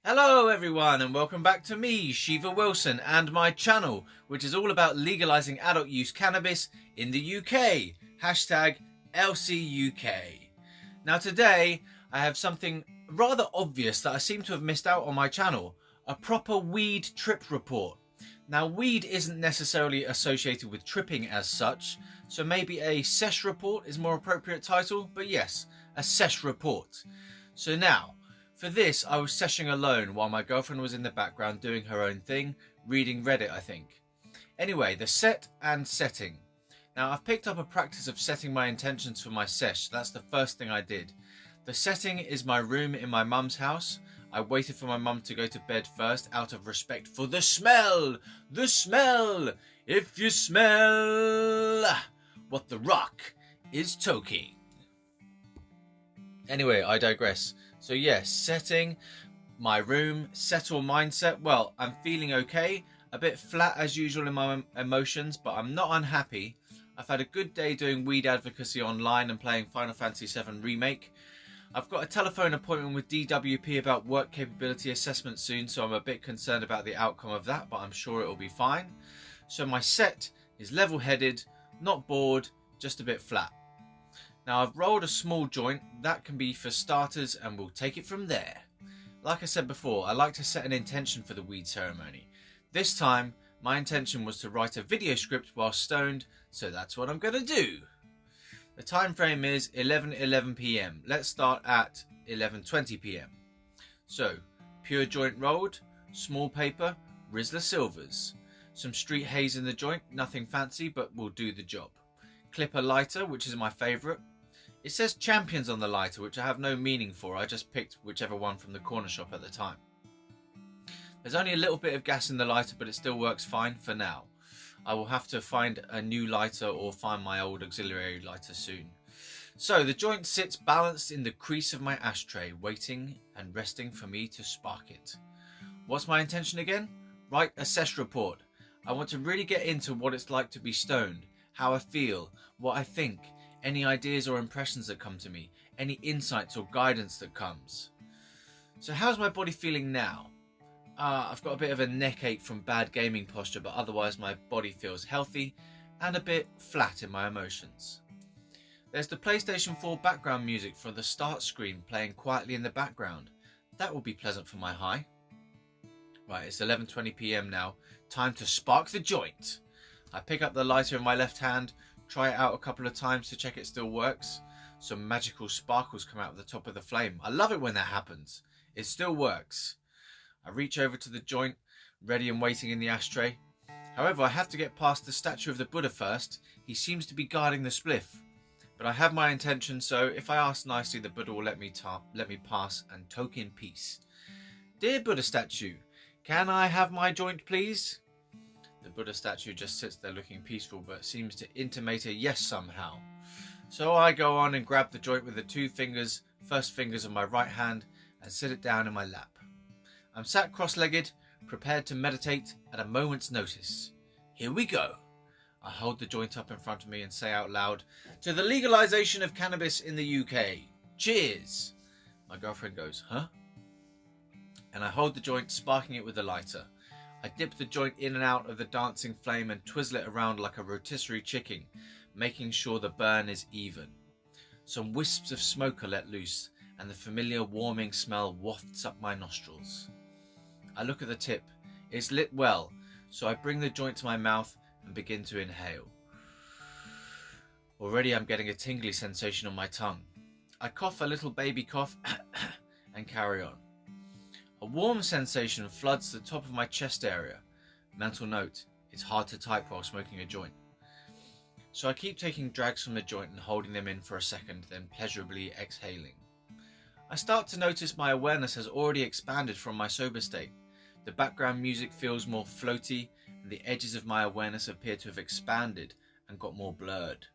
Hello everyone and welcome back to me, Shiva Wilson, and my channel, which is all about legalising adult use cannabis in the UK. Hashtag LCUK. Now today I have something rather obvious that I seem to have missed out on my channel. A proper weed trip report. Now weed isn't necessarily associated with tripping as such, so maybe a Sesh report is more appropriate title, but yes, a Sesh report. So now, for this, I was seshing alone while my girlfriend was in the background doing her own thing, reading Reddit, I think. Anyway, the set and setting. Now, I've picked up a practice of setting my intentions for my sesh, so that's the first thing I did. The setting is my room in my mum's house. I waited for my mum to go to bed first out of respect for the smell! The smell! If you smell what the rock is toking. Anyway, I digress. So yes, setting my room, settle mindset. Well, I'm feeling okay, a bit flat as usual in my emotions, but I'm not unhappy. I've had a good day doing weed advocacy online and playing Final Fantasy VII Remake. I've got a telephone appointment with DWP about work capability assessment soon, so I'm a bit concerned about the outcome of that, but I'm sure it will be fine. So my set is level-headed, not bored, just a bit flat. Now I've rolled a small joint, that can be for starters, and we'll take it from there. Like I said before, I like to set an intention for the weed ceremony. This time, my intention was to write a video script while stoned, so that's what I'm going to do. The time frame is 11:11 PM. Let's start at 11:20 PM. So, pure joint rolled, small paper, Rizzler Silvers. Some street haze in the joint, nothing fancy, but will do the job. Clipper lighter, which is my favourite. It says Champions on the lighter, which I have no meaning for. I just picked whichever one from the corner shop at the time. There's only a little bit of gas in the lighter, but it still works fine for now. I will have to find a new lighter or find my old auxiliary lighter soon. So the joint sits balanced in the crease of my ashtray, waiting and resting for me to spark it. What's my intention again? Write a sesh report. I want to really get into what it's like to be stoned, how I feel, what I think, any ideas or impressions that come to me, any insights or guidance that comes. So how's my body feeling now? I've got a bit of a neck ache from bad gaming posture, but otherwise my body feels healthy and a bit flat in my emotions. There's the PlayStation 4 background music from the start screen playing quietly in the background. That will be pleasant for my high. Right, it's 11:20 PM now. Time to spark the joint. I pick up the lighter in my left hand, try it out a couple of times to check it still works. Some magical sparkles come out of the top of the flame. I love it when that happens. It still works. I reach over to the joint, ready and waiting in the ashtray. However, I have to get past the statue of the Buddha first. He seems to be guarding the spliff. But I have my intention, so if I ask nicely, the Buddha will let me pass and token peace. Dear Buddha statue, can I have my joint please? The Buddha statue just sits there looking peaceful, but seems to intimate a yes somehow. So I go on and grab the joint with the first fingers of my right hand and sit it down in my lap. I'm sat cross-legged, prepared to meditate at a moment's notice. Here we go. I hold the joint up in front of me and say out loud, to the legalisation of cannabis in the UK. Cheers. My girlfriend goes, huh? And I hold the joint, sparking it with the lighter. I dip the joint in and out of the dancing flame and twizzle it around like a rotisserie chicken, making sure the burn is even. Some wisps of smoke are let loose, and the familiar warming smell wafts up my nostrils. I look at the tip. It's lit well, so I bring the joint to my mouth and begin to inhale. Already I'm getting a tingly sensation on my tongue. I cough a little baby cough and carry on. A warm sensation floods the top of my chest area. Mental note, it's hard to type while smoking a joint. So I keep taking drags from the joint and holding them in for a second, then pleasurably exhaling. I start to notice my awareness has already expanded from my sober state. The background music feels more floaty, and the edges of my awareness appear to have expanded and got more blurred.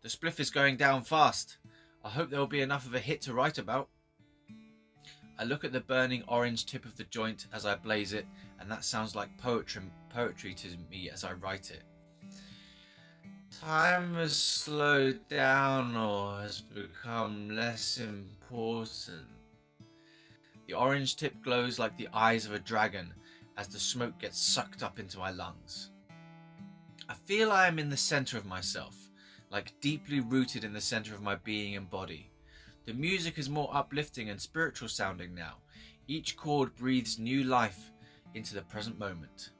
The spliff is going down fast. I hope there will be enough of a hit to write about. I look at the burning orange tip of the joint as I blaze it, and that sounds like poetry to me as I write it. Time has slowed down or has become less important. The orange tip glows like the eyes of a dragon as the smoke gets sucked up into my lungs. I feel I am in the center of myself, like deeply rooted in the center of my being and body. The music is more uplifting and spiritual sounding now. Each chord breathes new life into the present moment.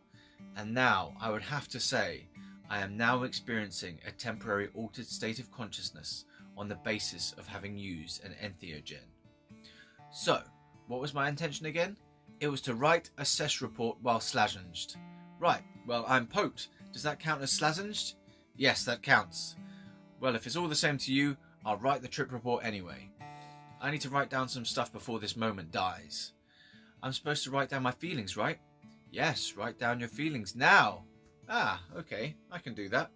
And now, I would have to say, I am now experiencing a temporary altered state of consciousness on the basis of having used an entheogen. So, what was my intention again? It was to write a Sesh report while slazenged. Right, well, I'm poked. Does that count as slazenged? Yes, that counts. Well, if it's all the same to you, I'll write the trip report anyway. I need to write down some stuff before this moment dies. I'm supposed to write down my feelings, right? Yes, write down your feelings now. Ah, okay, I can do that.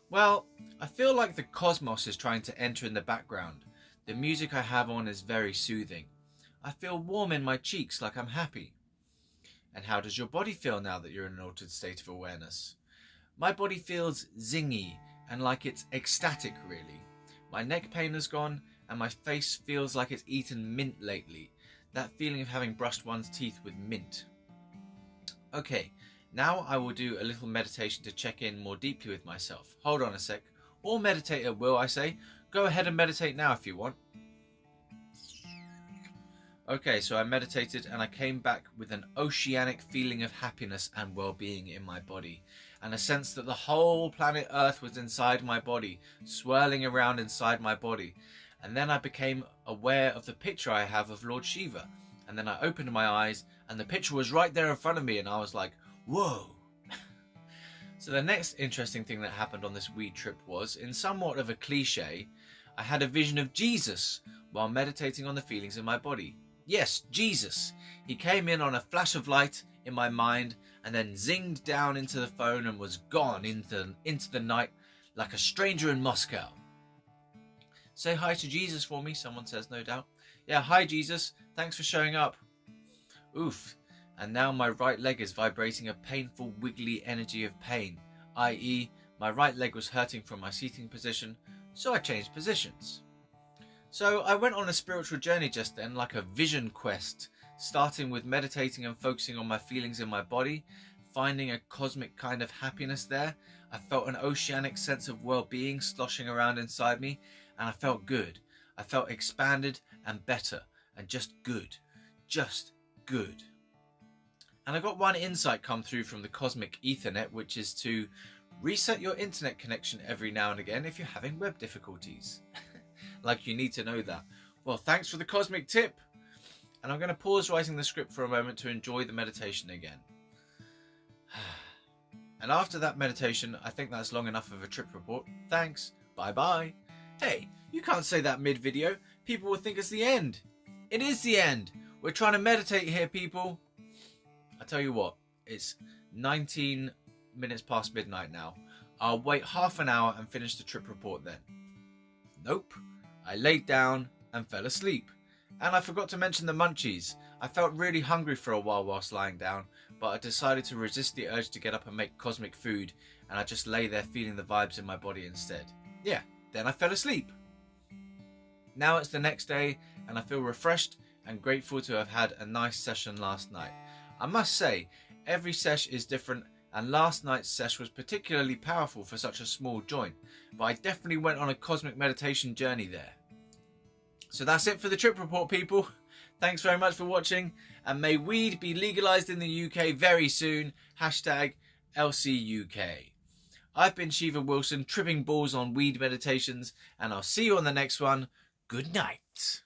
Well, I feel like the cosmos is trying to enter in the background. The music I have on is very soothing. I feel warm in my cheeks, like I'm happy. And how does your body feel now that you're in an altered state of awareness? My body feels zingy and like it's ecstatic, really. My neck pain has gone and my face feels like it's eaten mint lately. That feeling of having brushed one's teeth with mint. Okay, now I will do a little meditation to check in more deeply with myself. Hold on a sec. All meditator will, I say. Go ahead and meditate now if you want. Okay, so I meditated and I came back with an oceanic feeling of happiness and well-being in my body, and a sense that the whole planet Earth was inside my body, swirling around inside my body. And then I became aware of the picture I have of Lord Shiva, and then I opened my eyes and the picture was right there in front of me, and I was like, whoa. So the next interesting thing that happened on this weed trip was, in somewhat of a cliche, I had a vision of Jesus while meditating on the feelings in my body. Yes, Jesus. He came in on a flash of light in my mind and then zinged down into the phone and was gone into the night like a stranger in Moscow. Say hi to Jesus for me, someone says, no doubt. Yeah, hi Jesus, thanks for showing up. Oof, and now my right leg is vibrating a painful wiggly energy of pain, i.e. my right leg was hurting from my seating position, so I changed positions. So I went on a spiritual journey just then, like a vision quest, starting with meditating and focusing on my feelings in my body, finding a cosmic kind of happiness there. I felt an oceanic sense of well-being sloshing around inside me, and I felt good. I felt expanded and better, and just good. Just good. And I got one insight come through from the cosmic ethernet, which is to reset your internet connection every now and again if you're having web difficulties. Like you need to know that. Well, thanks for the cosmic tip. And I'm going to pause writing the script for a moment to enjoy the meditation again. And after that meditation, I think that's long enough of a trip report. Thanks. Bye-bye. Hey, you can't say that mid-video. People will think it's the end. It is the end. We're trying to meditate here, people. I tell you what, it's 19 minutes past midnight now. I'll wait half an hour and finish the trip report then. Nope. I laid down and fell asleep. And I forgot to mention the munchies. I felt really hungry for a while whilst lying down, but I decided to resist the urge to get up and make cosmic food, and I just lay there feeling the vibes in my body instead. Yeah, then I fell asleep. Now it's the next day, and I feel refreshed and grateful to have had a nice session last night. I must say, every sesh is different, and last night's sesh was particularly powerful for such a small joint, but I definitely went on a cosmic meditation journey there. So that's it for the trip report, people. Thanks very much for watching, and may weed be legalised in the UK very soon. Hashtag LCUK. I've been Shiva Wilson, tripping balls on weed meditations, and I'll see you on the next one. Good night.